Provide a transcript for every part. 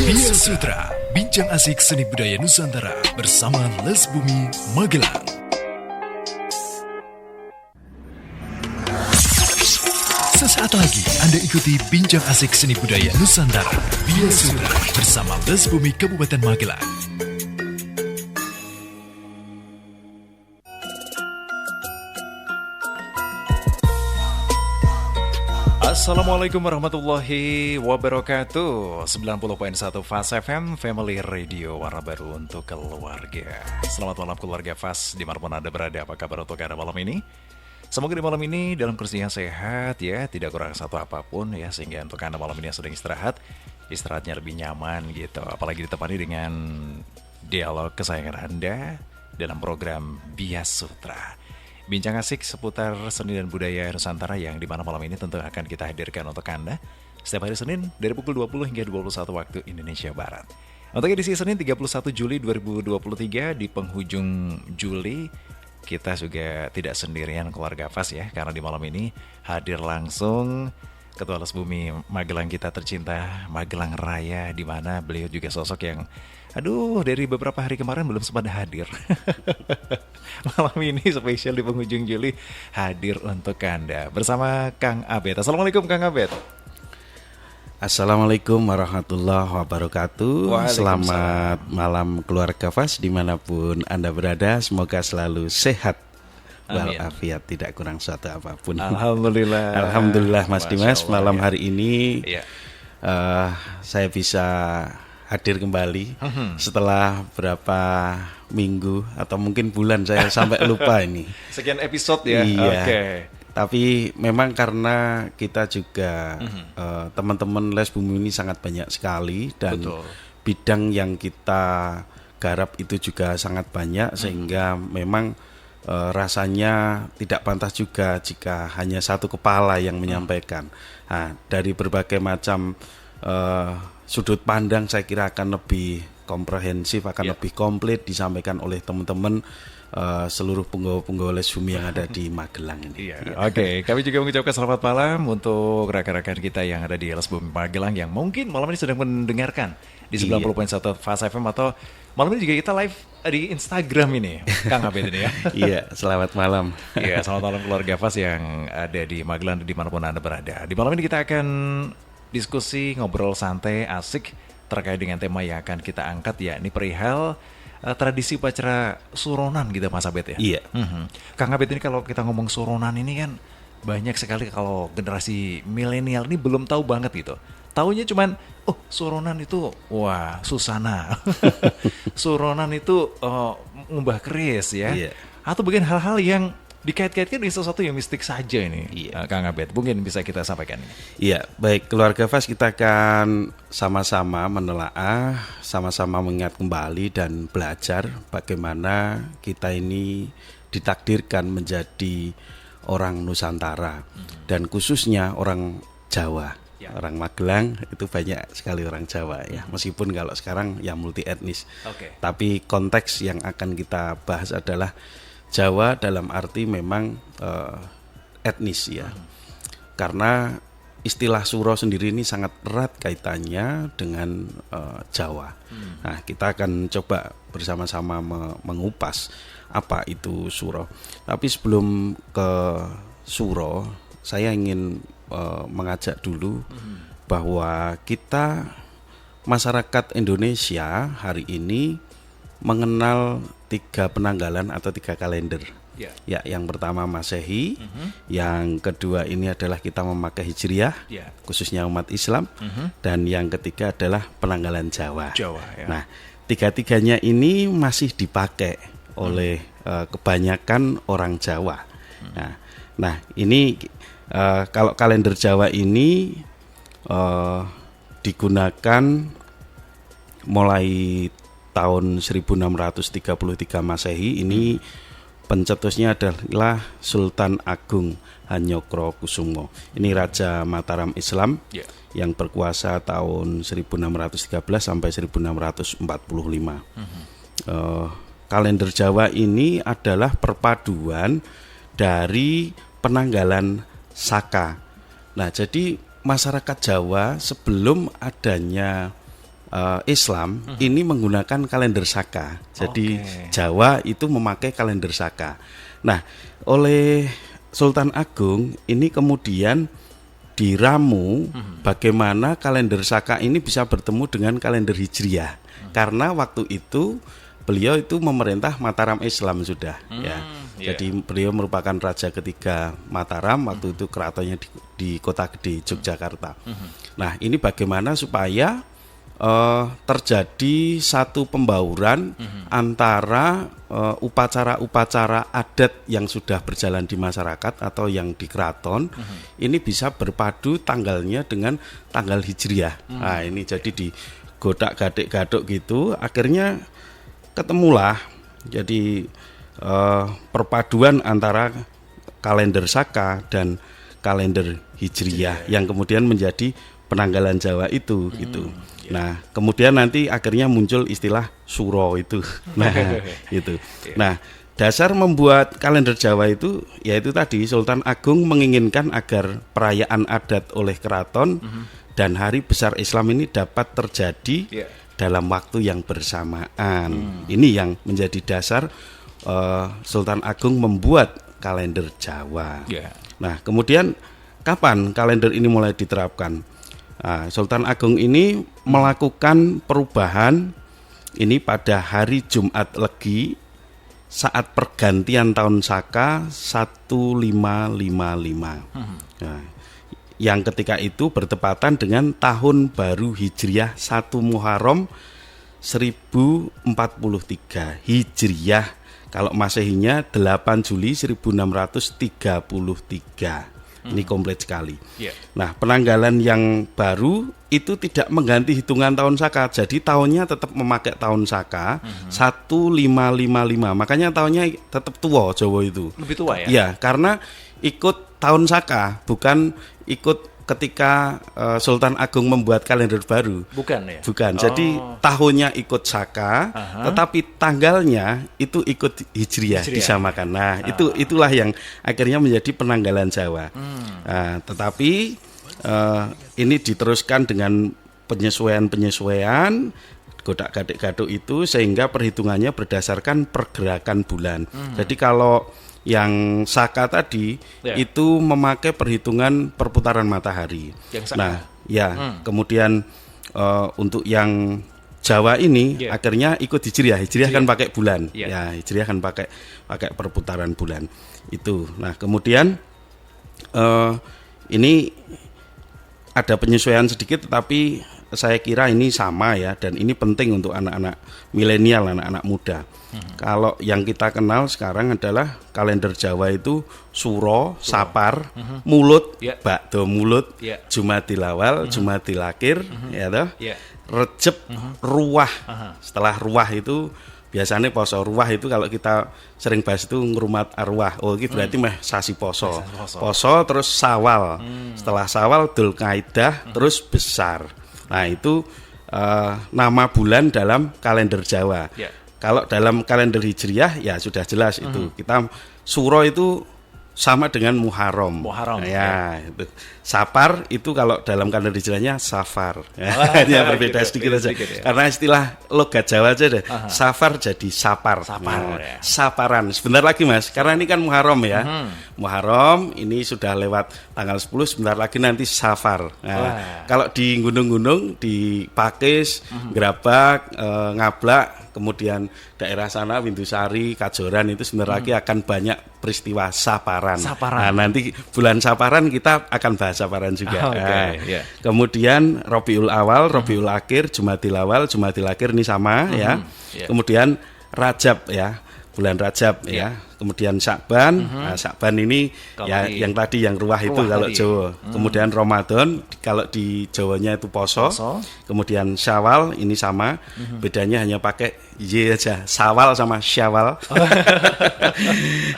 Via Sutra, bincang asik seni budaya Nusantara bersama Les Bumi Magelang. Sesaat lagi Anda ikuti bincang asik seni budaya Nusantara Via Sutra bersama Les Bumi Kabupaten Magelang. Assalamualaikum warahmatullahi wabarakatuh. 90.1 Fast FM, Family Radio, warna baru untuk keluarga. Selamat malam keluarga Fast, dimanapun Anda berada. Apa kabar untuk Anda malam ini? Semoga di malam ini dalam kondisi yang sehat ya, tidak kurang satu apapun ya, sehingga untuk Anda malam ini yang sedang istirahatnya lebih nyaman gitu. Apalagi ditemani dengan dialog kesayangan Anda dalam program Via Sutra. Bincang asik seputar seni dan budaya Nusantara yang dimana malam ini tentu akan kita hadirkan untuk Anda setiap hari Senin dari pukul 20 hingga 21 waktu Indonesia Barat. Untuk edisi Senin 31 Juli 2023 di penghujung Juli, kita juga tidak sendirian keluarga Fas ya, karena di malam ini hadir langsung Ketua Les Bumi Magelang kita tercinta, Magelang Raya, di mana beliau juga sosok yang dari beberapa hari kemarin belum sempat hadir. Malam ini spesial di penghujung Juli hadir untuk Anda bersama Kang Abed. Assalamualaikum Kang Abed. Assalamualaikum warahmatullahi wabarakatuh. Selamat malam keluarga Fas dimanapun Anda berada. Semoga selalu sehat walafiat, tidak kurang suatu apapun. Alhamdulillah. Alhamdulillah Mas Dimas, malam ya. hari ini saya bisa hadir kembali setelah berapa minggu atau mungkin bulan, saya sampai lupa ini. Sekian episode ya. Iya. Oke. Tapi memang karena kita juga teman-teman Les Bumi ini sangat banyak sekali, dan Betul. bidang yang kita garap itu juga sangat banyak, sehingga memang rasanya tidak pantas juga jika hanya satu kepala yang menyampaikan. Nah, dari berbagai macam sudut pandang saya kira akan lebih komprehensif, akan lebih komplit disampaikan oleh teman-teman seluruh penggawa-penggawa Les Bumi yang ada di Magelang ini. Oke. Kami juga mengucapkan selamat malam untuk rekan-rekan kita yang ada di Les Bumi Magelang yang mungkin malam ini sedang mendengarkan di 90.1 Fast FM, atau malam ini juga kita live di Instagram ini, Kang Abed ini ya. Iya, selamat malam. Iya, selamat malam keluarga Fast yang ada di Magelang, dimanapun Anda berada. Di malam ini kita akan diskusi, ngobrol santai, asik terkait dengan tema yang akan kita angkat, yakni perihal tradisi upacara suronan gitu Mas Abed ya. Iya. Kang Abed ini kalau kita ngomong suronan ini kan banyak sekali, kalau generasi milenial ini belum tahu banget gitu. Taunya cuman suronan itu wah susana. Suronan itu ngubah keris ya. Iya. Atau bagian hal-hal yang dikait-kaitkan dengan sesuatu yang mistik saja ini. Iya. Kang Abed, mungkin bisa kita sampaikan. Iya, baik keluarga Fas, kita akan sama-sama menelaah, sama-sama mengingat kembali dan belajar bagaimana kita ini ditakdirkan menjadi orang Nusantara, dan khususnya orang Jawa. Orang Magelang itu banyak sekali orang Jawa ya, meskipun kalau sekarang ya multi etnis. Tapi konteks yang akan kita bahas adalah Jawa dalam arti memang etnis ya. Karena istilah suro sendiri ini sangat erat kaitannya dengan Jawa. Nah, kita akan coba bersama-sama mengupas apa itu suro. Tapi sebelum ke suro, saya ingin mengajak dulu bahwa kita masyarakat Indonesia hari ini mengenal 3 penanggalan atau 3 kalender. Ya, yang pertama Masehi, yang kedua ini adalah kita memakai Hijriah, khususnya umat Islam, dan yang ketiga adalah penanggalan Jawa. Nah, 3-tiganya ini masih dipakai oleh kebanyakan orang Jawa. Nah, ini kalau kalender Jawa ini digunakan mulai tahun 1633 Masehi. Ini pencetusnya adalah Sultan Agung Hanyokrokusumo. Ini Raja Mataram Islam yang berkuasa tahun 1613 sampai 1645. Kalender Jawa ini adalah perpaduan dari penanggalan Saka. Nah, jadi masyarakat Jawa sebelum adanya Islam ini menggunakan kalender Saka. Jadi Jawa itu memakai kalender Saka. Nah, oleh Sultan Agung ini kemudian diramu bagaimana kalender Saka ini bisa bertemu dengan kalender Hijriah. Karena waktu itu beliau itu memerintah Mataram Islam sudah ya. Jadi beliau merupakan raja ketiga Mataram, waktu itu keratonnya di Kota Gede Yogyakarta. Nah, ini bagaimana supaya terjadi satu pembauran antara upacara-upacara adat yang sudah berjalan di masyarakat atau yang di keraton, ini bisa berpadu tanggalnya dengan tanggal Hijriah. Nah, ini jadi di godak-gadek-gadok gitu, akhirnya ketemulah jadi perpaduan antara kalender Saka dan kalender Hijriah yang kemudian menjadi penanggalan Jawa itu gitu. Nah, kemudian nanti akhirnya muncul istilah Suro itu. Nah, itu. Nah, dasar membuat kalender Jawa itu yaitu tadi Sultan Agung menginginkan agar perayaan adat oleh keraton dan hari besar Islam ini dapat terjadi dalam waktu yang bersamaan. Ini yang menjadi dasar Sultan Agung membuat kalender Jawa. Nah, kemudian kapan kalender ini mulai diterapkan? Nah, Sultan Agung ini melakukan perubahan ini pada hari Jumat Legi saat pergantian tahun Saka 1555. Nah, yang ketika itu bertepatan dengan tahun baru Hijriah 1 Muharram 1043 Hijriah. Kalau Masehinya 8 Juli 1633. Ini komplit sekali. Nah, penanggalan yang baru itu tidak mengganti hitungan tahun Saka. Jadi tahunnya tetap memakai tahun Saka 1555. Makanya tahunnya tetap tua Jawa itu. Lebih tua ya? Iya, karena ikut tahun Saka, bukan ikut ketika Sultan Agung membuat kalender baru. Bukan ya? Bukan. Jadi tahunnya ikut Saka, tetapi tanggalnya itu ikut Hijriah disamakan. Nah, itulah yang akhirnya menjadi penanggalan Jawa. Nah, tetapi ini diteruskan dengan penyesuaian godak-gadek-gadok itu sehingga perhitungannya berdasarkan pergerakan bulan. Jadi kalau yang Saka tadi itu memakai perhitungan perputaran matahari. Nah, kemudian untuk yang Jawa ini akhirnya ikut Hijriah. Hijriah kan pakai bulan. Ya, Hijriah kan pakai perputaran bulan. Itu. Nah, kemudian ini ada penyesuaian sedikit, tetapi saya kira ini sama ya, dan ini penting untuk anak-anak milenial, anak-anak muda. Kalau yang kita kenal sekarang adalah kalender Jawa itu Suro, Sapar, Mulut, Bakdo Mulut, Jumadil Awal, Jumadil Akhir, ya toh, Recep, Ruwah. Setelah Ruwah itu biasanya poso. Ruwah itu kalau kita sering bahas itu ngrumat arwah. Oh, itu berarti meh sasi poso. Poso terus Sawal. Setelah Sawal Dzulkaidah, terus Besar. Nah, itu nama bulan dalam kalender Jawa. Kalau dalam kalender Hijriah ya sudah jelas itu. Kita Suro itu sama dengan Muharram. Ya, itu. Sapar itu kalau dalam kalender Hijriahnya Safar. Ya, berbeda sedikit aja. Karena istilah logat Jawa aja deh. Safar jadi Sapar. Saparan. Sebentar lagi Mas, karena ini kan Muharram ya. Muharram ini sudah lewat tanggal 10, sebentar lagi nanti Safar. Nah, kalau di gunung-gunung, di Pakis, Gerabak, Ngablak, kemudian daerah sana Windusari, Kajoran itu sebentar lagi akan banyak peristiwa Saparan. Nah, nanti bulan Saparan kita akan bahas Saparan juga. Kemudian Rabiul Awal, Rabiul Akhir, Jumadil Awal, Jumadil Akhir ini sama ya. Kemudian Rajab ya, bulan Rajab ya. Kemudian Syakban, nah, Syakban ini kalau ya yang tadi yang ruwah itu kalau tadi. Jawa. Kemudian Ramadan kalau di Jawanya itu poso. Kemudian Syawal ini sama, bedanya hanya pakai Y aja, Sawal sama Syawal.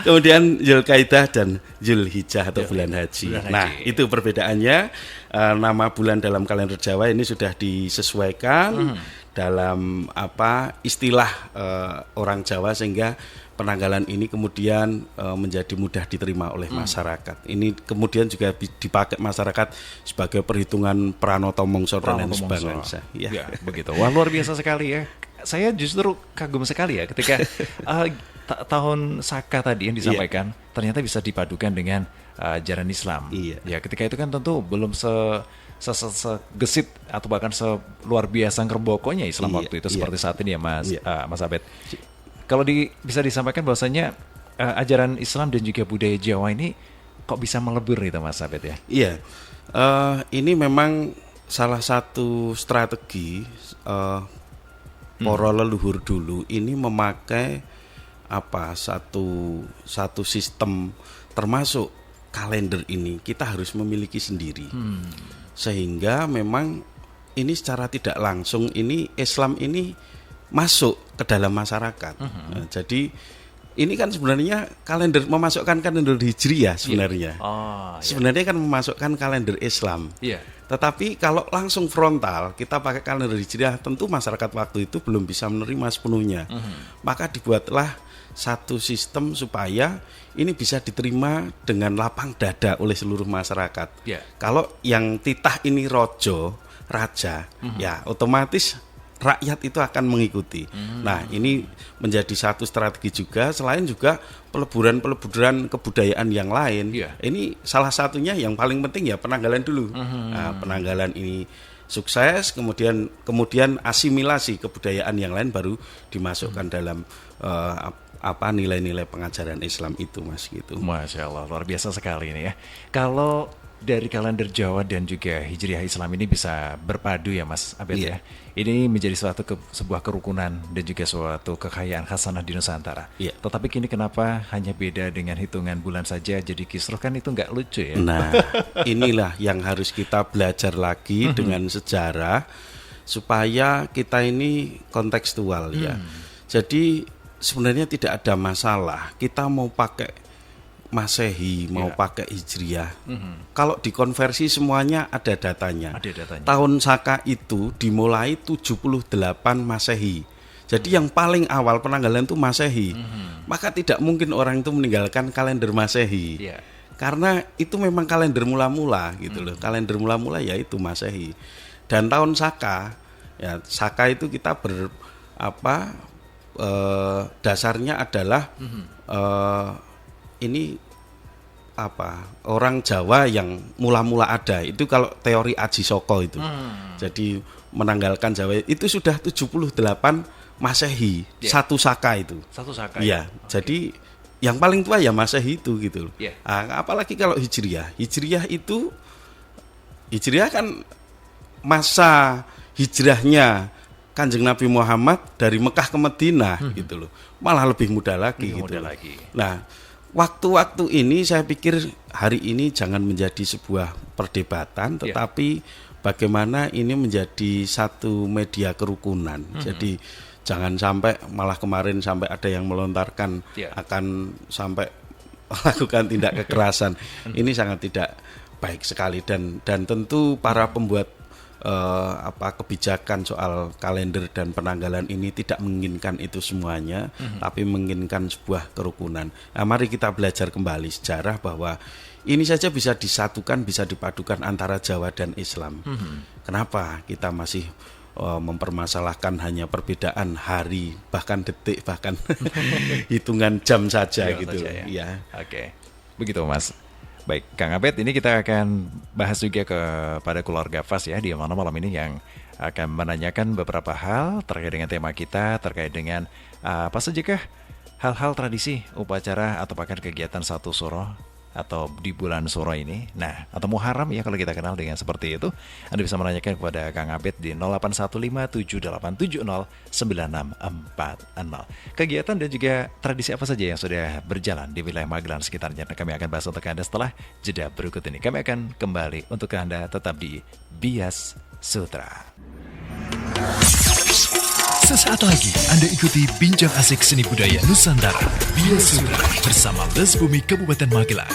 Kemudian Dzulkaidah dan Dzulhijjah atau bulan haji. Nah, itu perbedaannya. Nama bulan dalam kalender Jawa ini sudah disesuaikan dalam istilah orang Jawa sehingga penanggalan ini kemudian menjadi mudah diterima oleh masyarakat. Ini kemudian juga dipakai masyarakat sebagai perhitungan pranoto mongso dan lain sebagainya. Ya, begitu. Wah, luar biasa sekali ya. Saya justru kagum sekali ya ketika tahun Saka tadi yang disampaikan ternyata bisa dipadukan dengan ajaran Islam. Ya, ketika itu kan tentu belum segesit atau bahkan seluar biasa ngerbokonya Islam waktu itu seperti saat ini ya Mas Abed. Kalau bisa disampaikan bahwasanya ajaran Islam dan juga budaya Jawa ini kok bisa melebur itu Mas Abed ya? Iya, ini memang salah satu strategi para leluhur dulu ini memakai satu sistem, termasuk kalender ini kita harus memiliki sendiri, sehingga memang ini secara tidak langsung ini Islam ini masuk ke dalam masyarakat. Nah, jadi ini kan sebenarnya memasukkan kalender Hijriah sebenarnya. Sebenarnya kan memasukkan kalender Islam. Tetapi kalau langsung frontal kita pakai kalender Hijriah, tentu masyarakat waktu itu belum bisa menerima sepenuhnya. Maka dibuatlah satu sistem supaya ini bisa diterima dengan lapang dada oleh seluruh masyarakat. Kalau yang titah ini raja, ya otomatis rakyat itu akan mengikuti. Nah, ini menjadi satu strategi juga, selain juga peleburan kebudayaan yang lain. Ini salah satunya yang paling penting ya penanggalan dulu. Nah, penanggalan ini sukses, kemudian asimilasi kebudayaan yang lain baru dimasukkan dalam nilai-nilai pengajaran Islam itu, Mas, gitu. Masya Allah, luar biasa sekali ini ya. Kalau dari kalender Jawa dan juga Hijriah Islam ini bisa berpadu ya Mas Abed ya. Ini menjadi sebuah kerukunan dan juga suatu kekayaan khasanah di Nusantara. Tetapi kini kenapa hanya beda dengan hitungan bulan saja jadi kisruh, kan itu nggak lucu ya. Nah, inilah yang harus kita belajar lagi dengan sejarah supaya kita ini kontekstual ya. Jadi sebenarnya tidak ada masalah kita mau pakai Masehi, mau pakai Hijriah. Kalau dikonversi semuanya ada datanya. Tahun Saka itu dimulai 78 Masehi. Jadi yang paling awal penanggalan itu Masehi. Maka tidak mungkin orang itu meninggalkan kalender Masehi. Karena itu memang kalender mula-mula gitu loh. Kalender mula-mula yaitu Masehi. Dan tahun Saka, ya Saka itu kita dasarnya adalah ini orang Jawa yang mula-mula ada itu, kalau teori Aji Soko itu. Jadi menanggalkan Jawa itu sudah 78 Masehi, satu Saka itu. Iya, jadi yang paling tua ya Masehi itu gitu. Apalagi kalau Hijriah kan masa hijrahnya Kanjeng Nabi Muhammad dari Mekah ke Madinah gitu loh. Malah lebih muda lagi gitu. Nah, waktu-waktu ini saya pikir hari ini jangan menjadi sebuah perdebatan, tetapi bagaimana ini menjadi satu media kerukunan. Jadi jangan sampai malah kemarin sampai ada yang melontarkan akan sampai melakukan tindak kekerasan. Ini sangat tidak baik sekali, dan tentu para pembuat kebijakan soal kalender dan penanggalan ini tidak menginginkan itu semuanya, tapi menginginkan sebuah kerukunan. Nah, mari kita belajar kembali sejarah bahwa ini saja bisa disatukan, bisa dipadukan antara Jawa dan Islam. Kenapa kita masih mempermasalahkan hanya perbedaan hari, bahkan detik, bahkan hitungan jam saja gitu. Oke. Begitu Mas. Baik, Kang Abed, ini kita akan bahas juga kepada keluarga Fas ya, di mana malam ini yang akan menanyakan beberapa hal terkait dengan tema kita, terkait dengan apa sajakah hal-hal tradisi, upacara atau bahkan kegiatan satu suro atau di bulan suro ini. Nah, atau Muharram ya kalau kita kenal dengan seperti itu. Anda bisa menanyakan kepada Kang Abed di 081578709640. Kegiatan dan juga tradisi apa saja yang sudah berjalan di wilayah Magelang sekitarnya. Nah, kami akan bahas untuk Anda setelah jeda berikut ini. Kami akan kembali untuk Anda tetap di Bias Sutra. Sesaat lagi Anda ikuti Bincang Asik Seni Budaya Nusantara Bias Sutra bersama Les Bumi Kabupaten Magelang.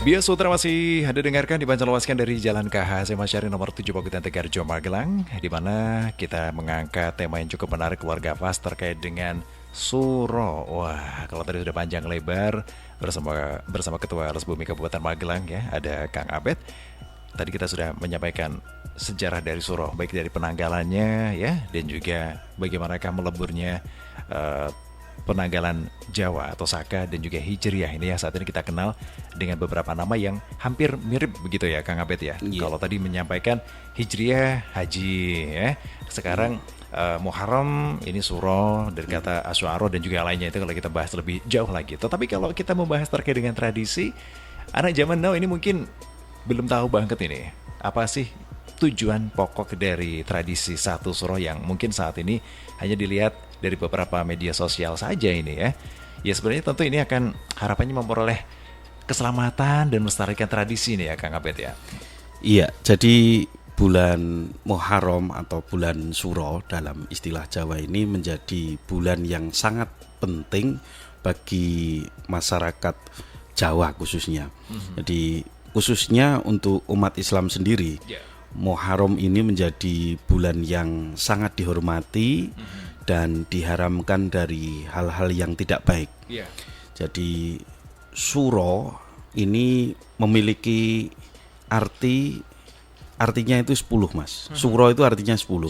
Bias Sutra masih Anda dengarkan dipancarluaskan dari Jalan KH SMA Syari nomor 7 Pakutan Tegarjo Magelang, di mana kita mengangkat tema yang cukup menarik keluarga Fas terkait dengan Suro. Wah, kalau tadi sudah panjang lebar bersama Ketua Lesbumi Kabupaten Magelang ya, ada Kang Abed. Tadi kita sudah menyampaikan sejarah dari Suro, baik dari penanggalannya ya, dan juga bagaimanakah meleburnya penanggalan Jawa atau Saka dan juga Hijriah ini yang saat ini kita kenal dengan beberapa nama yang hampir mirip begitu ya Kang Abed ya. Kalau tadi menyampaikan Hijriah Haji ya, sekarang Muharram ini Suro dari kata Asy'ara dan juga lainnya, itu kalau kita bahas lebih jauh lagi. Tetapi kalau kita membahas terkait dengan tradisi, anak zaman now ini mungkin belum tahu banget ini apa sih tujuan pokok dari tradisi satu Suro yang mungkin saat ini hanya dilihat dari beberapa media sosial saja ini ya. Ya sebenarnya tentu ini akan harapannya memperoleh keselamatan dan melestarikan tradisi nih ya Kang Abed ya. Iya, jadi bulan Muharram atau bulan Suro dalam istilah Jawa ini menjadi bulan yang sangat penting bagi masyarakat Jawa khususnya. Jadi khususnya untuk umat Islam sendiri, Muharram ini menjadi bulan yang sangat dihormati dan diharamkan dari hal-hal yang tidak baik. Jadi Suro ini memiliki artinya itu 10 Mas. Suro itu artinya 10.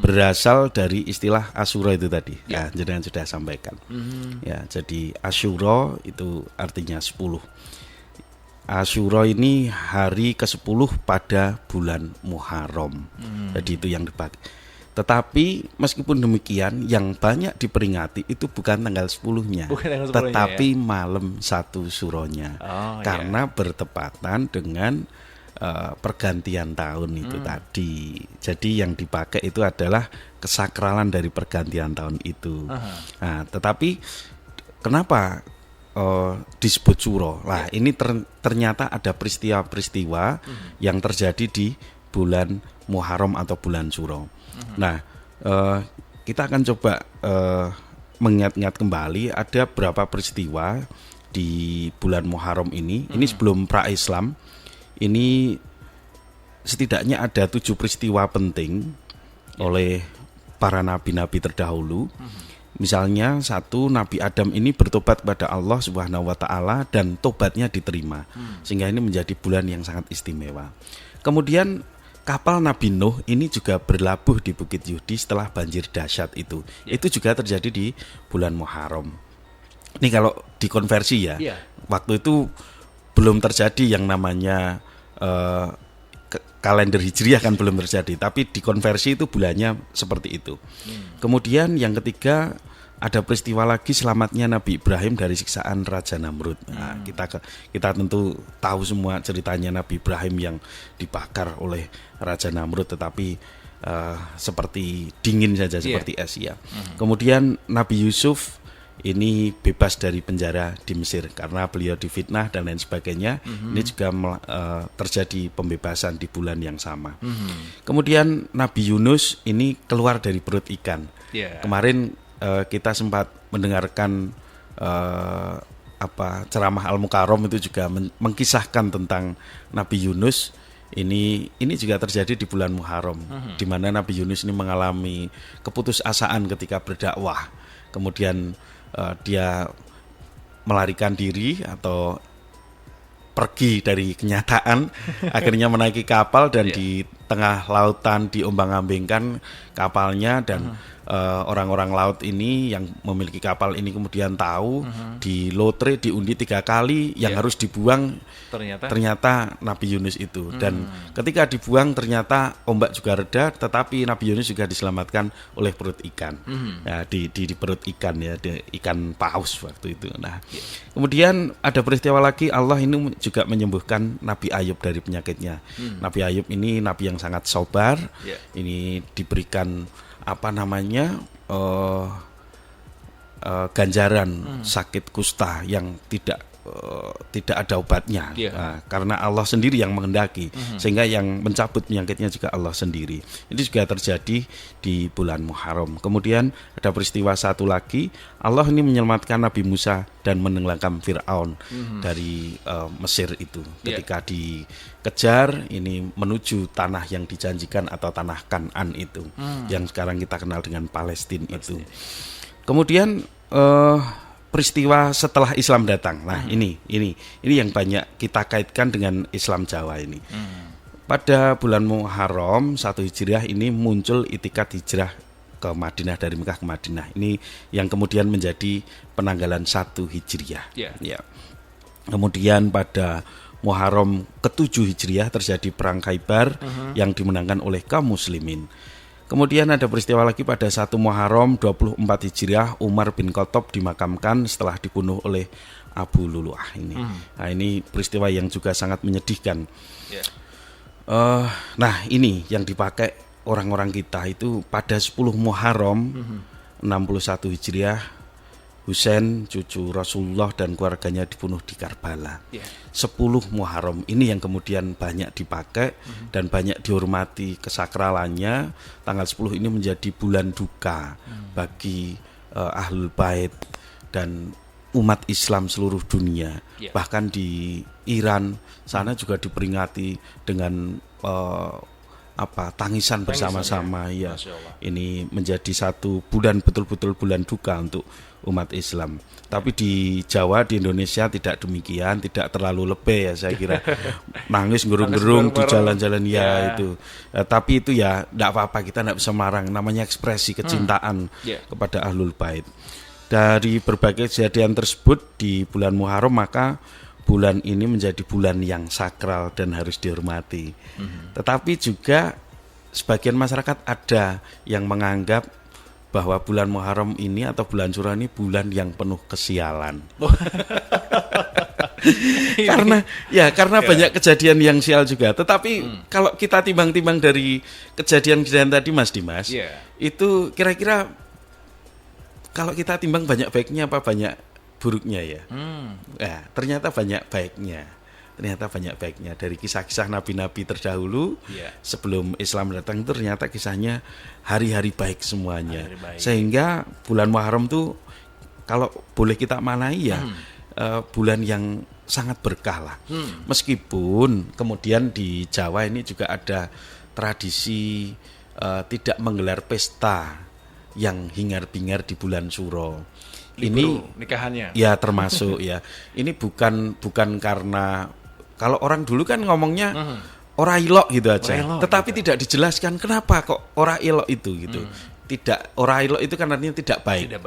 Berasal dari istilah Asyura itu tadi. Ya, jenengan sudah sampaikan. Ya, jadi Asyura itu artinya 10. Asyura ini hari ke-10 pada bulan Muharram. Jadi itu yang dipakai. Tetapi meskipun demikian, yang banyak diperingati itu bukan tanggal 10-nya, tetapi malam 1 Suronya. Karena bertepatan dengan pergantian tahun itu tadi. Jadi yang dipakai itu adalah kesakralan dari pergantian tahun itu. Nah, tetapi kenapa disebut Suro? Lah, ini ternyata ada peristiwa-peristiwa yang terjadi di bulan Muharram atau bulan Suro. Nah, kita akan coba mengingat-ingat kembali ada berapa peristiwa di bulan Muharram ini. Ini sebelum pra-Islam. Ini setidaknya ada 7 peristiwa penting oleh para nabi-nabi terdahulu. Misalnya 1, Nabi Adam ini bertobat kepada Allah Subhanahu wa taala dan tobatnya diterima. Sehingga ini menjadi bulan yang sangat istimewa. Kemudian kapal Nabi Nuh ini juga berlabuh di Bukit Yudi setelah banjir dahsyat itu. Itu juga terjadi di bulan Muharram. Ini kalau dikonversi ya. Waktu itu belum terjadi yang namanya kalender Hijriah kan belum terjadi, tapi dikonversi itu bulannya seperti itu. Kemudian yang ketiga ada peristiwa lagi selamatnya Nabi Ibrahim dari siksaan Raja Namrud. Nah, kita tentu tahu semua ceritanya Nabi Ibrahim yang dibakar oleh Raja Namrud, tetapi seperti dingin saja, seperti es ya. Kemudian Nabi Yusuf ini bebas dari penjara di Mesir karena beliau difitnah dan lain sebagainya. Ini juga terjadi pembebasan di bulan yang sama. Kemudian Nabi Yunus ini keluar dari perut ikan. Kemarin kita sempat mendengarkan ceramah Al-Mukarram itu juga mengkisahkan tentang Nabi Yunus. Ini juga terjadi di bulan Muharram, di mana Nabi Yunus ini mengalami keputusasaan ketika berdakwah. Kemudian dia melarikan diri atau pergi dari kenyataan, akhirnya menaiki kapal dan di tengah lautan diombang-ambingkan kapalnya dan orang-orang laut ini yang memiliki kapal ini kemudian tahu di lotre diundi 3 kali yang harus dibuang ternyata Nabi Yunus itu. Dan ketika dibuang ternyata ombak juga reda, tetapi Nabi Yunus juga diselamatkan oleh perut ikan. Nah, di perut ikan ya, ikan paus waktu itu. Nah, kemudian ada peristiwa lagi, Allah ini juga menyembuhkan Nabi Ayub dari penyakitnya. Nabi Ayub ini nabi yang sangat sabar. Ini diberikan ganjaran sakit kusta yang tidak tidak ada obatnya, karena Allah sendiri yang menghendaki, sehingga yang mencabut penyakitnya juga Allah sendiri. Ini juga terjadi di bulan Muharram. Kemudian ada peristiwa satu lagi, Allah ini menyelamatkan Nabi Musa dan menenggelamkan Fir'aun dari Mesir itu, ketika dikejar ini menuju tanah yang dijanjikan atau tanah Kan'an itu, yang sekarang kita kenal dengan Palestina itu. Kemudian peristiwa setelah Islam datang. Nah, ini yang banyak kita kaitkan dengan Islam Jawa ini. Pada bulan Muharram 1 Hijriah ini muncul itikat hijrah ke Madinah, dari Mekah ke Madinah. Ini yang kemudian menjadi penanggalan 1 Hijriah. Ya. Kemudian pada Muharram ke-7 Hijriah terjadi perang Khaibar yang dimenangkan oleh kaum muslimin. Kemudian ada peristiwa lagi pada 1 Muharram 24 Hijriah, Umar bin Khattab dimakamkan setelah dibunuh oleh Abu Lulu'ah ini. Nah, ini peristiwa yang juga sangat menyedihkan. Nah, ini yang dipakai orang-orang kita itu pada 10 Muharram 61 Hijriah, Husain cucu Rasulullah dan keluarganya dibunuh di Karbala. 10 Muharram ini yang kemudian banyak dipakai dan banyak dihormati kesakralannya. Tanggal 10 ini menjadi bulan duka bagi Ahlul Bait dan umat Islam seluruh dunia. Bahkan di Iran sana juga diperingati dengan tangisan bersama-sama ya. Ini menjadi satu bulan, betul-betul bulan duka untuk umat Islam. Tapi di Jawa, di Indonesia tidak demikian, tidak terlalu lebih ya saya kira. Nangis gerung-gerung di jalan-jalan itu. Tapi itu ya tidak apa-apa, kita tidak bisa melarang, namanya ekspresi kecintaan kepada Ahlul Bait. Dari berbagai kejadian tersebut di bulan Muharram, maka bulan ini menjadi bulan yang sakral dan harus dihormati. Tetapi juga sebagian masyarakat ada yang menganggap bahwa bulan Muharram ini atau bulan Syura ini bulan yang penuh kesialan. karena banyak kejadian yang sial juga. Tetapi kalau kita timbang-timbang dari kejadian-kejadian tadi Mas Dimas, itu kira-kira kalau kita timbang banyak baiknya apa banyak buruknya ya? Nah, ternyata banyak baiknya. Dari kisah-kisah nabi-nabi terdahulu sebelum Islam datang itu ternyata kisahnya hari-hari baik semuanya. Sehingga bulan Muharram itu kalau boleh kita manai bulan yang sangat berkah lah. Meskipun kemudian di Jawa ini juga ada tradisi tidak menggelar pesta yang hingar-bingar di bulan Suro. Ini nikahannya. Ya termasuk ya. Ini bukan karena, kalau orang dulu kan ngomongnya ora ilok gitu aja. Tetapi tidak dijelaskan kenapa kok ora ilok itu gitu. Tidak, ora ilok itu kan artinya tidak baik.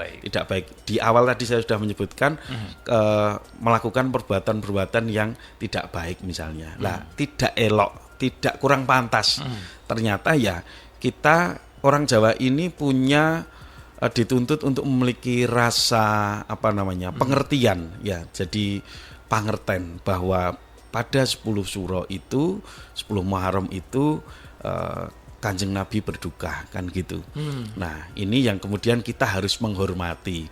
Di awal tadi saya sudah menyebutkan melakukan perbuatan-perbuatan yang tidak baik misalnya. Lah, tidak elok, tidak, kurang pantas. Ternyata ya kita orang Jawa ini punya dituntut untuk memiliki rasa pengertian ya. Jadi pangerten bahwa pada 10 Suro itu, 10 Muharram itu Kanjeng Nabi berduka kan gitu. Nah, ini yang kemudian kita harus menghormati.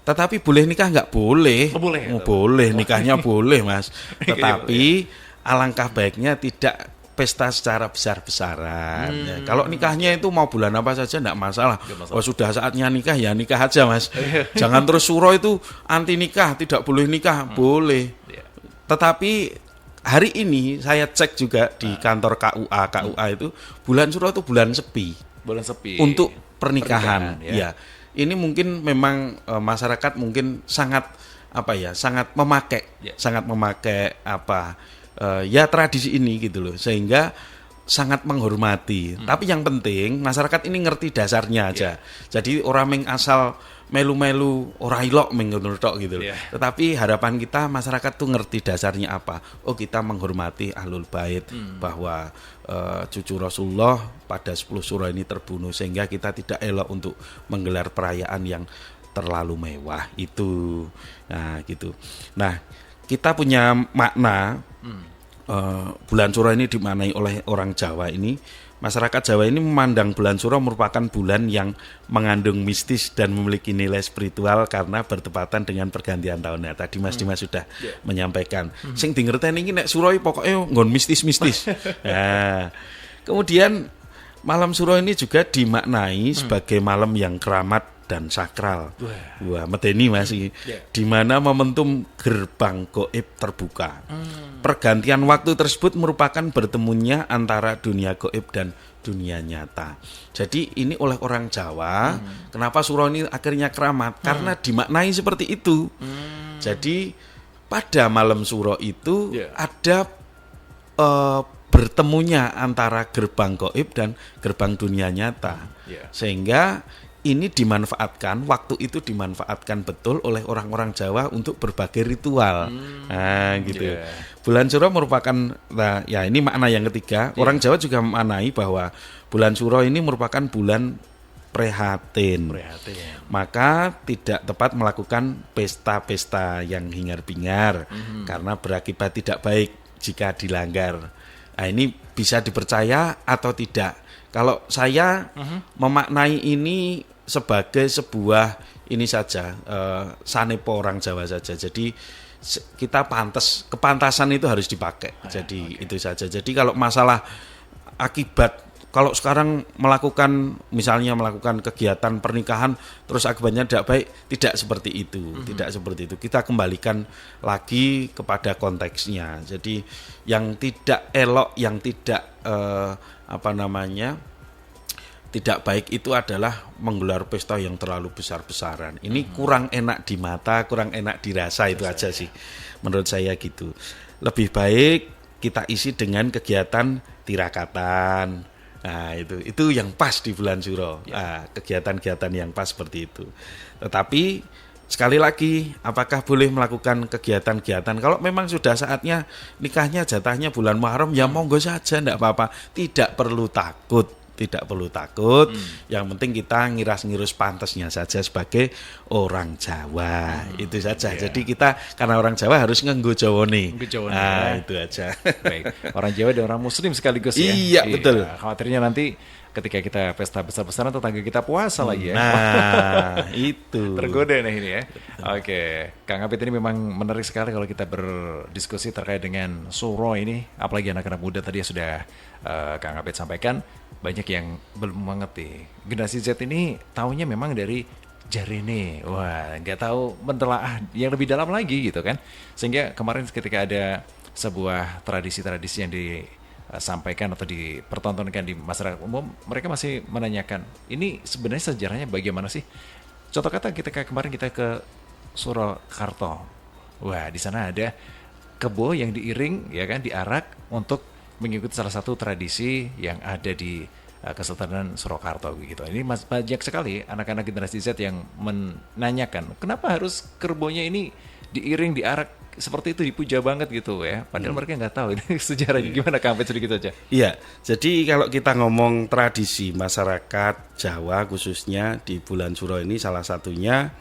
Tetapi boleh nikah nggak boleh? Boleh, nikahnya boleh Mas. Tetapi alangkah baiknya tidak pesta secara besar-besaran. Ya, kalau nikahnya itu mau bulan apa saja enggak masalah. Oh, sudah saatnya nikah ya nikah aja Mas. Jangan terus Suro itu anti nikah, tidak boleh nikah. Boleh. Tetapi hari ini saya cek juga di kantor KUA itu bulan Suro itu bulan sepi. Untuk pernikahan. Ya. Ini mungkin memang masyarakat mungkin sangat memakai tradisi ini gitu loh, sehingga sangat menghormati. Tapi yang penting masyarakat ini ngerti dasarnya aja. Jadi orang asal melu-melu ora ilok menurut gitu loh. Tetapi harapan kita masyarakat tuh ngerti dasarnya apa. Oh, kita menghormati Ahlul Bait, bahwa cucu Rasulullah pada 10 Suro ini terbunuh, sehingga kita tidak elok untuk menggelar perayaan yang terlalu mewah itu. Nah, gitu. Nah, kita punya makna bulan Suro ini dimaknai oleh orang Jawa ini masyarakat Jawa ini memandang bulan Suro merupakan bulan yang mengandung mistis dan memiliki nilai spiritual karena bertepatan dengan pergantian tahunnya. Tadi Mas Dimas sudah menyampaikan. Sing dingerteni iki nek Suro pokoknya nggon mistis-mistis. Nah, kemudian malam Suro ini juga dimaknai sebagai malam yang keramat dan sakral. Wah, medeni masih di mana momentum gerbang gaib terbuka. Pergantian waktu tersebut merupakan bertemunya antara dunia gaib dan dunia nyata. Jadi ini oleh orang Jawa, kenapa Suro ini akhirnya keramat? Karena dimaknai seperti itu. Jadi pada malam Suro itu ada bertemunya antara gerbang gaib dan gerbang dunia nyata. Sehingga ini dimanfaatkan, waktu itu dimanfaatkan betul oleh orang-orang Jawa untuk berbagai ritual. Nah, gitu. Bulan Suro merupakan, nah, ya ini makna yang ketiga. Orang Jawa juga memaknai bahwa bulan Suro ini merupakan bulan prihatin. Maka tidak tepat melakukan pesta-pesta yang hingar-bingar karena berakibat tidak baik jika dilanggar. Nah, ini bisa dipercaya atau tidak. Kalau saya memaknai ini sebagai sebuah ini saja, sanepo orang Jawa saja. Jadi kita kepantasan itu harus dipakai. Jadi itu saja. Jadi kalau masalah akibat, kalau sekarang misalnya melakukan kegiatan pernikahan terus akibatnya tidak baik, tidak seperti itu. Tidak seperti itu. Kita kembalikan lagi kepada konteksnya. Jadi yang tidak elok, yang tidak tidak baik itu adalah menggelar pesta yang terlalu besar-besaran. Ini kurang enak di mata, kurang enak dirasa, itu aja sih menurut saya gitu. Lebih baik kita isi dengan kegiatan tirakatan. Nah, itu yang pas di bulan Suro. Nah, kegiatan-kegiatan yang pas seperti itu. Tetapi sekali lagi, apakah boleh melakukan kegiatan-kegiatan? Kalau memang sudah saatnya nikahnya jatahnya bulan Muharram, ya monggo saja, enggak apa-apa. Tidak perlu takut. Yang penting kita ngiras-ngirus pantasnya saja sebagai orang Jawa. Itu saja. Jadi kita karena orang Jawa harus nganggo Jawane. Itu aja. Baik. Orang Jawa dan orang Muslim sekaligus ya. Iya, betul. Khawatirnya nanti ketika kita pesta besar-besaran tetangga kita puasa lagi ya. Nah, itu. Tergoda nih ini ya. Oke, Kang Apit ini memang menarik sekali kalau kita berdiskusi terkait dengan Suro ini, apalagi anak-anak muda tadi sudah Kang Apit sampaikan, banyak yang belum mengerti. Generasi Z ini taunya memang dari jarene. Wah, nggak tahu mentelaah yang lebih dalam lagi gitu kan. Sehingga kemarin ketika ada sebuah tradisi-tradisi yang disampaikan atau dipertontonkan di masyarakat umum, mereka masih menanyakan, ini sebenarnya sejarahnya bagaimana sih? Contoh kata ketika kemarin kita ke Surakarta. Wah, di sana ada kebo yang diiring ya kan, diarak untuk mengikuti salah satu tradisi yang ada di Kesultanan Surakarta gitu. Ini banyak sekali anak-anak generasi Z yang menanyakan, kenapa harus kerbonya ini diiring, diarak seperti itu, dipuja banget gitu ya. Padahal mereka nggak tahu ini sejarahnya gimana, Kang Apit, sedikit aja. Iya, jadi kalau kita ngomong tradisi masyarakat Jawa khususnya di bulan Suro ini, salah satunya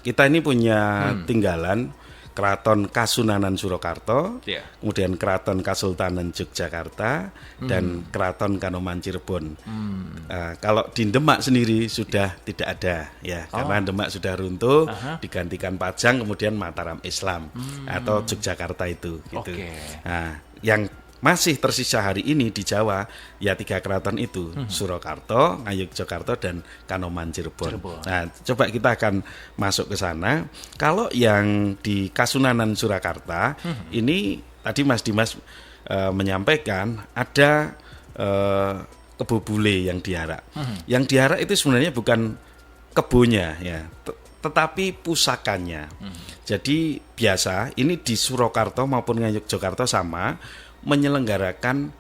kita ini punya tinggalan Keraton Kasunanan Surakarta, kemudian Keraton Kasultanan Yogyakarta, dan Keraton Kanoman Cirebon. Kalau di Demak sendiri sudah tidak ada, ya, karena Demak sudah runtuh, digantikan Pajang, kemudian Mataram Islam atau Yogyakarta itu. Gitu. Nah, yang masih tersisa hari ini di Jawa ya 3 keraton itu, Surakarta, Ngayogyakarta, dan Kanoman Cirebon. Nah, coba kita akan masuk ke sana. Kalau yang di Kasunanan Surakarta ini tadi Mas Dimas menyampaikan ada kebo bule yang diarak. Yang diarak itu sebenarnya bukan kebonya ya, tetapi pusakanya. Jadi biasa ini di Surakarta maupun Ngayogyakarta sama menyelenggarakan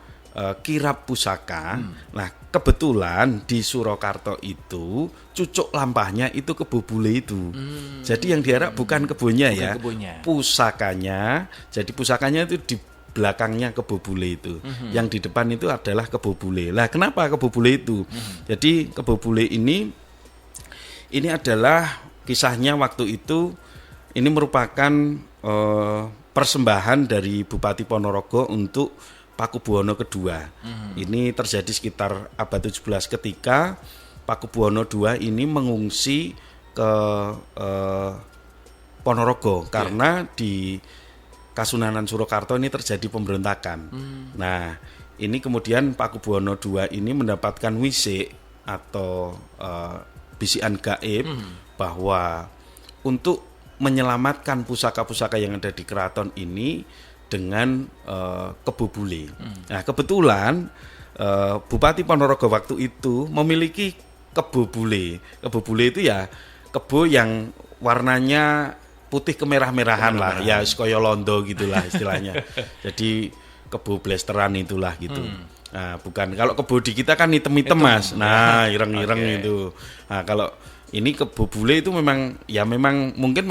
kirab pusaka. Nah, kebetulan di Surakarta itu cucuk lampahnya itu kebo bule itu. Jadi yang diarak bukan kebunnya ya, pusakanya. Jadi pusakanya itu di belakangnya kebo bule itu. Yang di depan itu adalah kebo bule. Lah, kenapa kebo bule itu? Jadi kebo bule ini adalah kisahnya waktu itu, ini merupakan persembahan dari Bupati Ponorogo untuk Pakubuwono kedua. Ini terjadi sekitar abad 17 ketika Pakubuwono II ini mengungsi ke Ponorogo karena di Kasunanan Surakarta ini terjadi pemberontakan. Nah, ini kemudian Pakubuwono II ini mendapatkan wisik atau bisikan gaib bahwa untuk menyelamatkan pusaka-pusaka yang ada di keraton ini dengan kebo bule. Nah, kebetulan Bupati Ponorogo waktu itu memiliki kebo bule. Kebo bule itu ya kebo yang warnanya putih kemerah-merahan lah, ya kaya londo gitulah istilahnya. Jadi kebo blasteran itulah gitu. Nah, bukan kalau kebo di kita kan hitam-hitam Mas. Nah, ireng-ireng itu. Nah, kalau ini kebo bule itu memang mungkin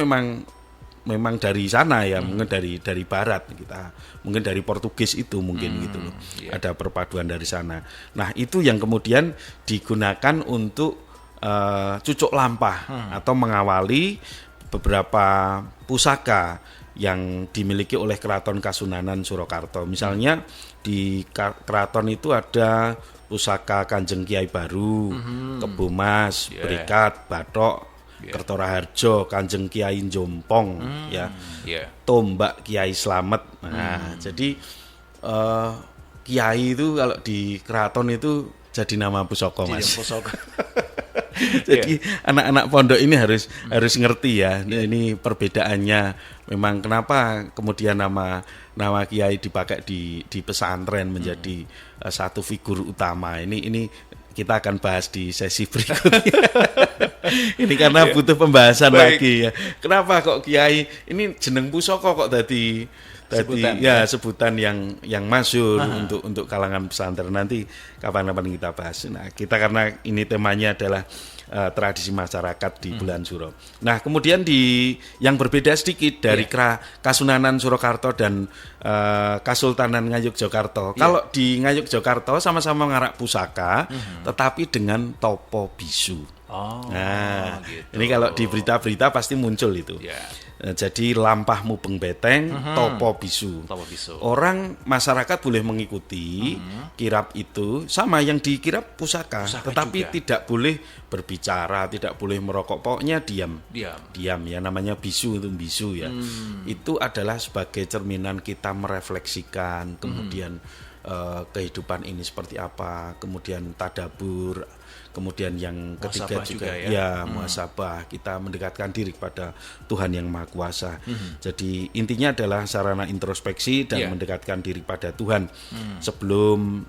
dari sana ya, mungkin dari barat kita, mungkin dari Portugis itu mungkin gitu loh. Ada perpaduan dari sana. Nah, itu yang kemudian digunakan untuk cucuk lampah atau mengawali beberapa pusaka yang dimiliki oleh Keraton Kasunanan Surakarta. Misalnya di keraton itu ada pusaka Kanjeng Kiai Baru, Kebo Mas, Berikat, Bathok, Kertoraharjo, Kanjeng Kiai Jompong, Tombak Kiai Slamet. Nah, jadi Kiai itu kalau di keraton itu jadi nama pusaka Mas. Jadi anak-anak pondok ini harus ngerti ya. Ini perbedaannya. Memang kenapa kemudian nama kiai dipakai di pesantren menjadi satu figur utama. Ini kita akan bahas di sesi berikutnya. Ini karena butuh pembahasan lagi ya. Kenapa kok kiai ini jeneng pusaka kok tadi sebutan yang masyhur untuk kalangan pesantren. Nanti kapan-kapan kita bahas. Nah, kita karena ini temanya adalah tradisi masyarakat di bulan Suro. Nah, kemudian yang berbeda sedikit dari Kasunanan Surakarta dan Kasultanan Ngayogyakarta. Kalau di Ngayogyakarta sama-sama ngarak pusaka, tetapi dengan topo bisu. Nah, gitu. Ini kalau di berita-berita pasti muncul itu. Jadi lampah mubeng beteng, topo bisu. Orang masyarakat boleh mengikuti kirap itu, sama yang dikirap pusaka tetapi juga tidak boleh berbicara, tidak boleh merokok, pokoknya diam ya, namanya bisu itu bisu ya. Itu adalah sebagai cerminan kita merefleksikan kemudian kehidupan ini seperti apa, kemudian tadabur, kemudian yang ketiga juga muhasabah, kita mendekatkan diri kepada Tuhan yang Maha Kuasa. Jadi intinya adalah sarana introspeksi dan mendekatkan diri pada Tuhan. Sebelum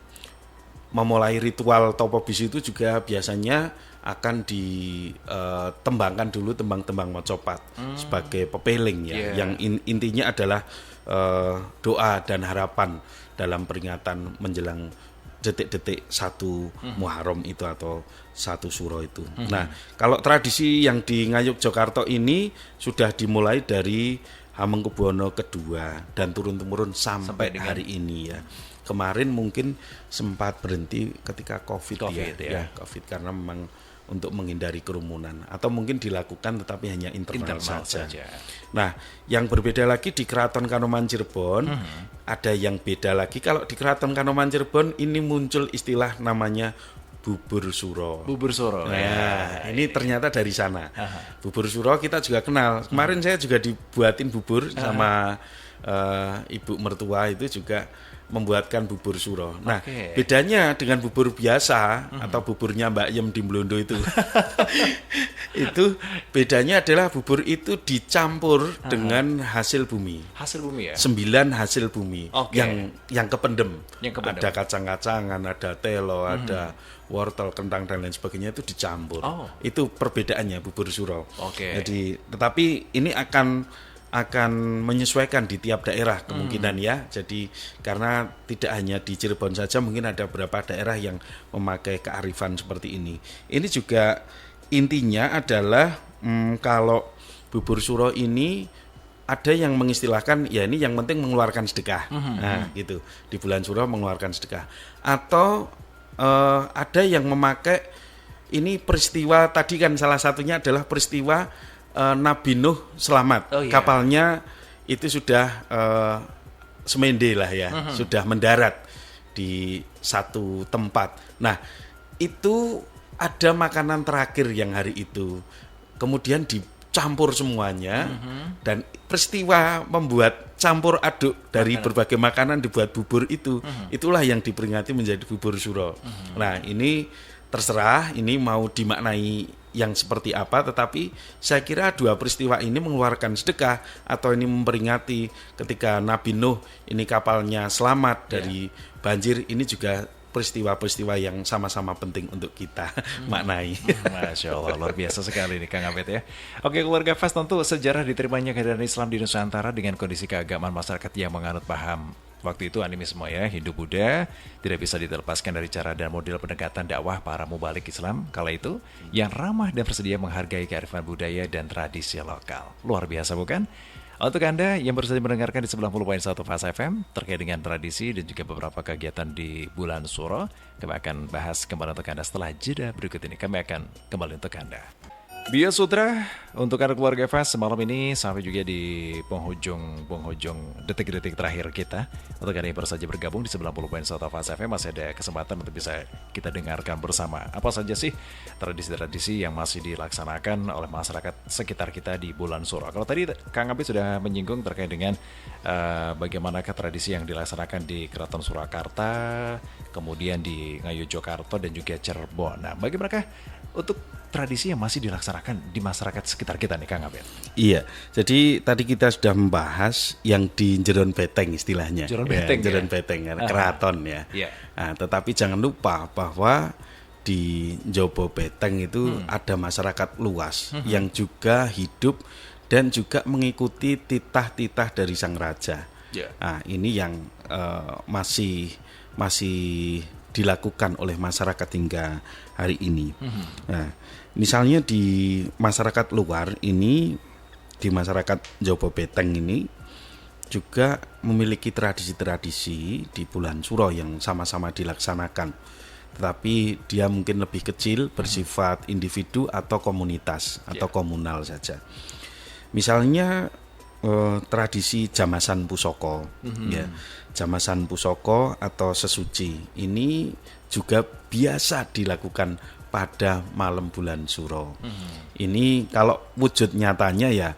memulai ritual topo bisu itu juga biasanya akan ditembangkan dulu tembang-tembang mocopat sebagai pepeling ya. Yang intinya adalah doa dan harapan dalam peringatan menjelang detik-detik 1 Muharram itu atau 1 Suro itu. Nah, kalau tradisi yang di Ngayogyakarta ini sudah dimulai dari Hamengkubuwono kedua dan turun-temurun sampai hari ini ya. Kemarin mungkin sempat berhenti ketika COVID ya. COVID karena memang untuk menghindari kerumunan, atau mungkin dilakukan tetapi hanya internal saja. Nah, yang berbeda lagi di Keraton Kanoman Cirebon, ada yang beda lagi. Kalau di Keraton Kanoman Cirebon ini muncul istilah namanya bubur suro. Nah, ini ternyata dari sana. Bubur suro kita juga kenal. Kemarin saya juga dibuatin bubur sama ibu mertua itu juga membuatkan bubur suro. Nah, bedanya dengan bubur biasa atau buburnya Mbak Yem di Blondo itu. Itu bedanya adalah bubur itu dicampur dengan hasil bumi. 9 hasil bumi yang kependem. Ada kacang-kacangan, ada telo, ada wortel, kentang dan lain sebagainya itu dicampur. Itu perbedaannya bubur suro. Jadi tetapi ini akan menyesuaikan di tiap daerah kemungkinan ya. Jadi karena tidak hanya di Cirebon saja, mungkin ada beberapa daerah yang memakai kearifan seperti ini. Ini juga intinya adalah kalau bubur suro ini ada yang mengistilahkan ya ini yang penting mengeluarkan sedekah. Nah, gitu. Di bulan suro mengeluarkan sedekah. Atau ada yang memakai ini peristiwa tadi kan salah satunya adalah peristiwa Nabi Nuh selamat. Kapalnya itu sudah semende lah ya, sudah mendarat di satu tempat. Nah, itu ada makanan terakhir yang hari itu. Kemudian dicampur semuanya dan peristiwa membuat campur aduk dari berbagai makanan dibuat bubur itu, itulah yang diperingati menjadi bubur suro. Nah, ini terserah ini mau dimaknai yang seperti apa, tetapi saya kira dua peristiwa ini mengeluarkan sedekah atau ini memperingati ketika Nabi Nuh ini kapalnya selamat dari banjir, ini juga peristiwa-peristiwa yang sama-sama penting untuk kita maknai. Masya Allah, luar biasa sekali nih Kang Abed ya. Oke, keluarga Fas, tentu sejarah diterimanya kehadiran Islam di Nusantara dengan kondisi keagamaan masyarakat yang menganut paham waktu itu animisme ya, Hindu-Buddha, tidak bisa dilepaskan dari cara dan model pendekatan dakwah para mubalik Islam kala itu yang ramah dan bersedia menghargai kearifan budaya dan tradisi lokal. Luar biasa bukan? Untuk Anda yang baru saja mendengarkan di 90.1 Fas FM terkait dengan tradisi dan juga beberapa kegiatan di bulan Suro, kami akan bahas kembali untuk Anda setelah jeda berikut ini. Kami akan kembali untuk Anda. Bia Sutra untuk Anda keluarga Fas malam ini sampai juga di penghujung detik-detik terakhir kita. Untuk Anda yang baru saja bergabung di 90.1 Fas FM, masih ada kesempatan untuk bisa kita dengarkan bersama. Apa saja sih tradisi-tradisi yang masih dilaksanakan oleh masyarakat sekitar kita di bulan Suro. Kalau tadi Kang Abi sudah menyinggung terkait dengan bagaimanakah tradisi yang dilaksanakan di Keraton Surakarta, kemudian di Ngayogyakarta dan juga Cirebon. Nah, bagaimanakah untuk tradisi yang masih dilaksanakan di masyarakat sekitar kita nih Kang Abed? Iya, jadi tadi kita sudah membahas yang di Jeron Beteng istilahnya. Jeron Beteng, Jeron Beteng, keraton ya. Nah, tetapi jangan lupa bahwa di Jobo Beteng itu ada masyarakat luas yang juga hidup dan juga mengikuti titah-titah dari sang raja. Nah, ini yang masih dilakukan oleh masyarakat hingga hari ini. Nah, misalnya di masyarakat luar ini, di masyarakat Jobo Beteng ini juga memiliki tradisi-tradisi di bulan Suro yang sama-sama dilaksanakan. Tetapi dia mungkin lebih kecil, bersifat individu atau komunitas atau komunal saja. Misalnya tradisi Jamasan Pusoko, ya, Jamasan Pusoko atau sesuci ini juga biasa dilakukan pada malam bulan Suro. Ini kalau wujud nyatanya ya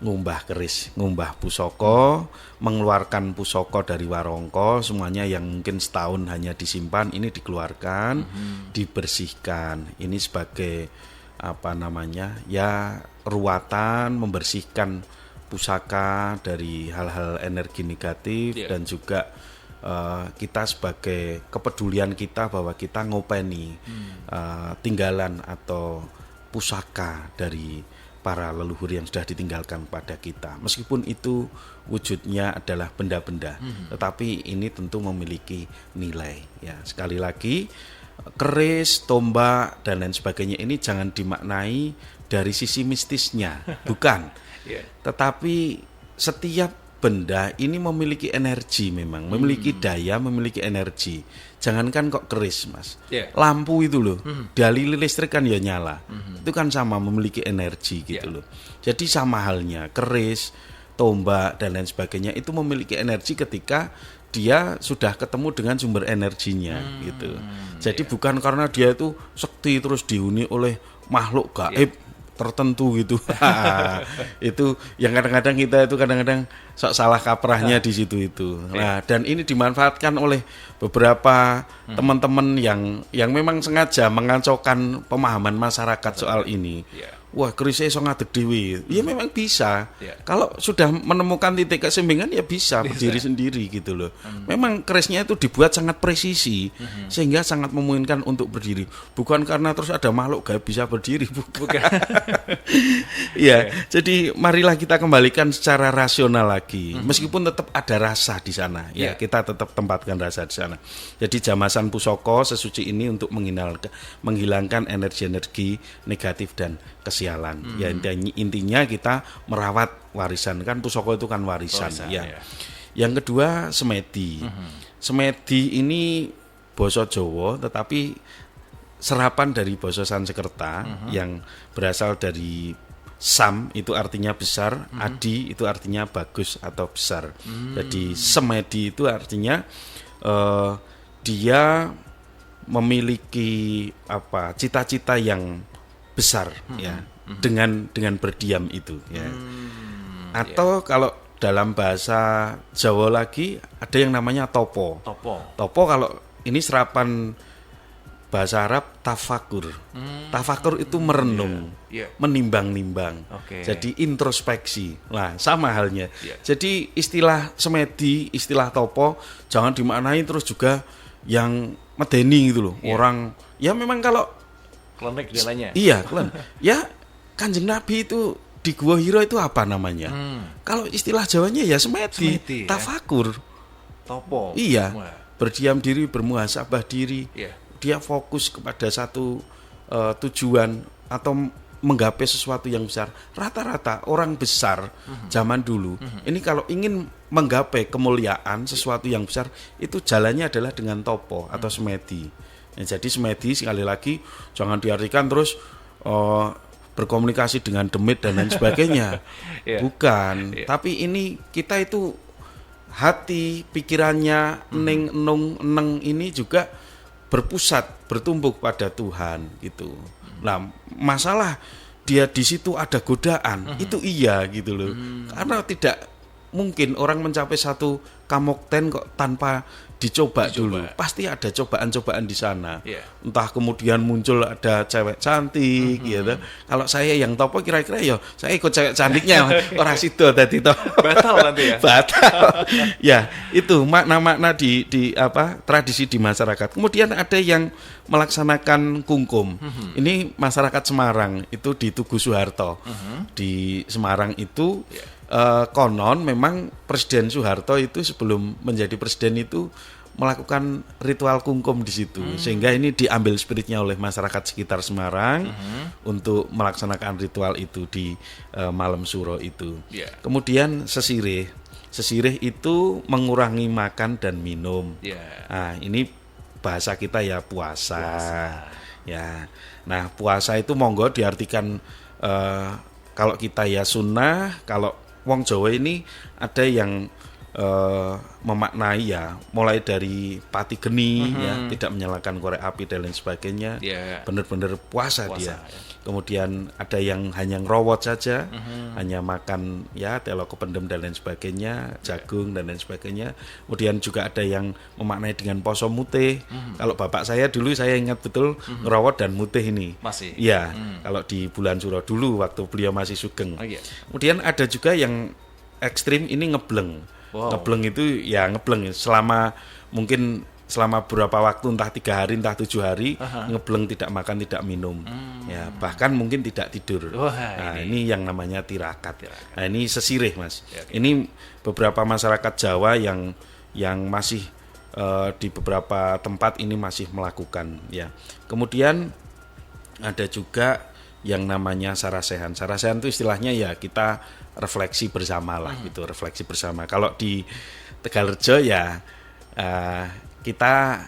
ngumbah keris, ngumbah pusoko, mengeluarkan pusoko dari warongko, semuanya yang mungkin setahun hanya disimpan ini dikeluarkan, dibersihkan. Ini sebagai apa namanya? Ya ruatan membersihkan pusaka dari hal-hal energi negatif dan juga kita sebagai kepedulian kita bahwa kita ngopeni tinggalan atau pusaka dari para leluhur yang sudah ditinggalkan pada kita. Meskipun itu wujudnya adalah benda-benda, tetapi ini tentu memiliki nilai. Ya, sekali lagi keris, tombak dan lain sebagainya ini jangan dimaknai dari sisi mistisnya, bukan. Tetapi setiap benda ini memiliki energi memang, memiliki daya, memiliki energi. Jangankan kok keris, Mas. Lampu itu loh, dari listrik kan ya nyala. Itu kan sama memiliki energi gitu loh. Jadi sama halnya keris, tombak dan lain sebagainya itu memiliki energi ketika dia sudah ketemu dengan sumber energinya gitu. Jadi bukan karena dia itu sakti terus dihuni oleh makhluk gaib tertentu gitu. Itu yang kadang-kadang kita itu kadang-kadang salah kaprahnya di situ itu. Nah, dan ini dimanfaatkan oleh beberapa teman-teman yang memang sengaja mengacaukan pemahaman masyarakat soal ini. Wah, kerisnya iso ngadeg dhewe. Ya memang bisa. Kalau sudah menemukan titik keseimbangan ya bisa berdiri sendiri gitu loh. Memang kerisnya itu dibuat sangat presisi sehingga sangat memungkinkan untuk berdiri. Bukan karena terus ada makhluk gaib bisa berdiri, bukan. Ya, jadi marilah kita kembalikan secara rasional lagi. Meskipun tetap ada rasa di sana. Ya, kita tetap tempatkan rasa di sana. Jadi Jamasan Pusoko sesuci ini untuk menghilangkan energi-energi negatif dan kesialan. Ya intinya kita merawat warisan, kan pusoko itu kan warisan ya. Yang kedua semedi. Semedi ini basa Jawa tetapi serapan dari basa Sanskerta yang berasal dari Sam itu artinya besar, adi itu artinya bagus atau besar. Jadi semedi itu artinya dia memiliki cita-cita yang besar ya dengan berdiam itu ya. Atau kalau dalam bahasa Jawa lagi ada yang namanya topo. Topo kalau ini serapan bahasa Arab tafakur. Tafakur itu merenung, menimbang-nimbang. Jadi introspeksi. Nah, sama halnya. Jadi istilah semedi, istilah topo jangan dimaknai terus juga yang medeni gitu loh. Orang ya memang kalau Klenik jalannya. Iya, klen. Ya Kanjeng Nabi itu di Gua Hira itu apa namanya? Kalau istilah Jawanya ya semedi, tafakur. Topo. Iya. Berdiam diri, bermuhasabah diri. Dia fokus kepada satu tujuan atau menggapai sesuatu yang besar. Rata-rata orang besar zaman dulu ini kalau ingin menggapai kemuliaan sesuatu yang besar itu jalannya adalah dengan topo atau semedi. Ya, jadi semedi sekali lagi jangan diartikan terus berkomunikasi dengan demit dan lain sebagainya. Bukan. Tapi ini kita itu hati pikirannya neng ini juga berpusat, bertumbuh pada Tuhan gitu. Nah, masalah dia di situ ada godaan, itu iya gitu loh. Karena tidak mungkin orang mencapai satu kamokten kok tanpa dicoba dulu. Pasti ada cobaan-cobaan di sana. Entah kemudian muncul ada cewek cantik gitu. Kalau saya yang topo kira-kira ya saya ikut cewek cantiknya orang situ tadi toh. Batal nanti ya. Batal. Ya, itu makna-makna di tradisi di masyarakat. Kemudian ada yang melaksanakan kungkum. Ini masyarakat Semarang itu di Tugu Soeharto. Di Semarang itu konon memang Presiden Soeharto itu sebelum menjadi presiden itu melakukan ritual kungkum di situ, sehingga ini diambil spiritnya oleh masyarakat sekitar Semarang untuk melaksanakan ritual itu di malam suro itu. Kemudian sesirih itu mengurangi makan dan minum. Nah, ini bahasa kita ya puasa. Ya, nah puasa itu monggo diartikan kalau kita ya sunnah, kalau wong Jawa ini ada yang memaknai ya mulai dari pati geni ya tidak menyalakan korek api dan lain sebagainya, benar-benar puasa dia. Kemudian ada yang hanya ngerowot saja, hanya makan ya telo kependem dan lain sebagainya, jagung dan lain sebagainya. Kemudian juga ada yang memaknai dengan poso mutih. Kalau bapak saya dulu saya ingat betul ngerowot dan mutih ini. Masih. Iya, kalau di bulan Suro dulu waktu beliau masih sugeng. Kemudian ada juga yang ekstrim ini ngebleng. Ngebleng itu ya ngebleng selama mungkin selama beberapa waktu, entah 3 hari entah 7 hari, ngebleng tidak makan tidak minum, ya bahkan mungkin tidak tidur. Nah ini yang namanya tirakat. Nah ini sesirih mas. Ini beberapa masyarakat Jawa yang masih di beberapa tempat ini masih melakukan ya. Kemudian ada juga yang namanya sarasehan. Sarasehan itu istilahnya ya kita refleksi bersama lah gitu, refleksi bersama. Kalau di Tegalrejo ya kita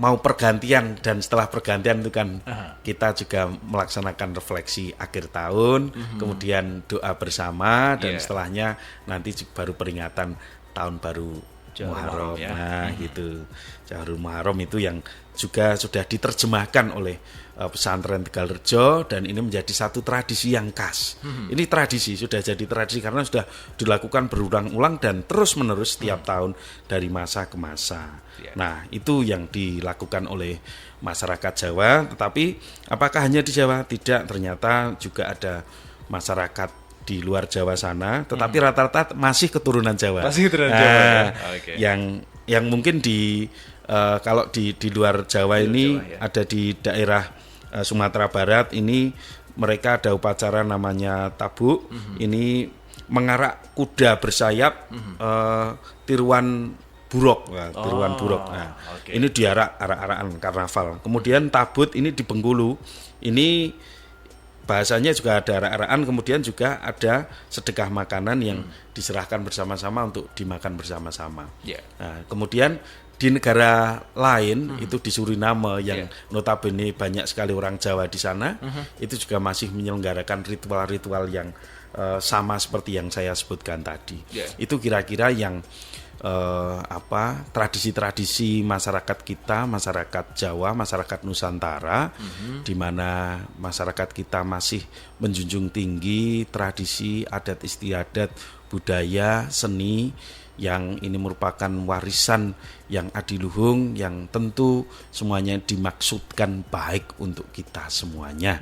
mau pergantian dan setelah pergantian itu kan kita juga melaksanakan refleksi akhir tahun, kemudian doa bersama dan setelahnya nanti baru peringatan tahun baru Muharram ya. Nah gitu. Jahrul Muharram itu yang juga sudah diterjemahkan oleh pesantren Tegalrejo dan ini menjadi satu tradisi yang khas. Ini tradisi, sudah jadi tradisi karena sudah dilakukan berulang-ulang dan terus-menerus setiap tahun dari masa ke masa. Nah, itu yang dilakukan oleh masyarakat Jawa, tetapi apakah hanya di Jawa? Tidak, ternyata juga ada masyarakat di luar Jawa sana, tetapi rata-rata masih keturunan Jawa. Masih keturunan Jawa. Ya? Yang mungkin kalau di luar Jawa ini ada di daerah Sumatera Barat ini mereka ada upacara namanya tabuk. Ini mengarak kuda bersayap tiruan buruk. Nah, ini diarak arak-arakan karnaval. Kemudian tabut ini di Bengkulu. Ini bahasanya juga ada arak-arakan, kemudian juga ada sedekah makanan yang diserahkan bersama-sama untuk dimakan bersama-sama. Nah, kemudian di negara lain itu di Suriname yang notabene banyak sekali orang Jawa di sana, itu juga masih menyelenggarakan ritual-ritual yang sama seperti yang saya sebutkan tadi. Itu kira-kira yang tradisi-tradisi masyarakat kita, masyarakat Jawa, masyarakat Nusantara, di mana masyarakat kita masih menjunjung tinggi tradisi, adat istiadat, budaya, seni, yang ini merupakan warisan yang adiluhung, yang tentu semuanya dimaksudkan baik untuk kita semuanya.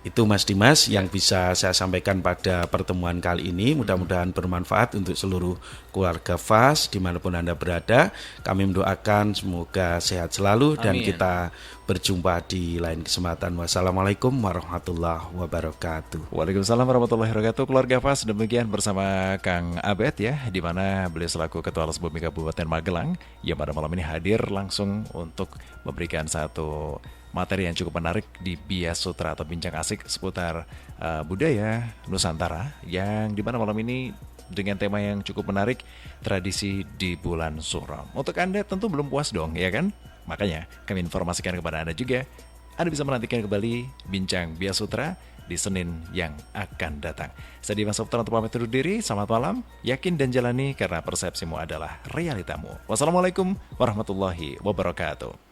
Itu Mas Dimas yang bisa saya sampaikan pada pertemuan kali ini. Mudah-mudahan bermanfaat untuk seluruh keluarga FAS dimanapun Anda berada. Kami mendoakan semoga sehat selalu. Dan kita berjumpa di lain kesempatan. Wassalamualaikum warahmatullahi wabarakatuh. Waalaikumsalam warahmatullahi wabarakatuh. Keluarga FAS, demikian bersama Kang Abed ya, di mana beliau selaku Ketua Lesbumi Kabupaten Magelang yang pada malam ini hadir langsung untuk memberikan satu materi yang cukup menarik di Bias Sutra atau bincang asik seputar budaya Nusantara, yang dimana malam ini dengan tema yang cukup menarik, tradisi di bulan Suram. Untuk Anda tentu belum puas dong, ya kan? Makanya kami informasikan kepada Anda juga, Anda bisa menantikan kembali bincang Bias Sutra di Senin yang akan datang. Saya Dimas Saptra untuk pamit undur diri. Selamat malam, yakin dan jalani karena persepsimu adalah realitamu. Wassalamualaikum warahmatullahi wabarakatuh.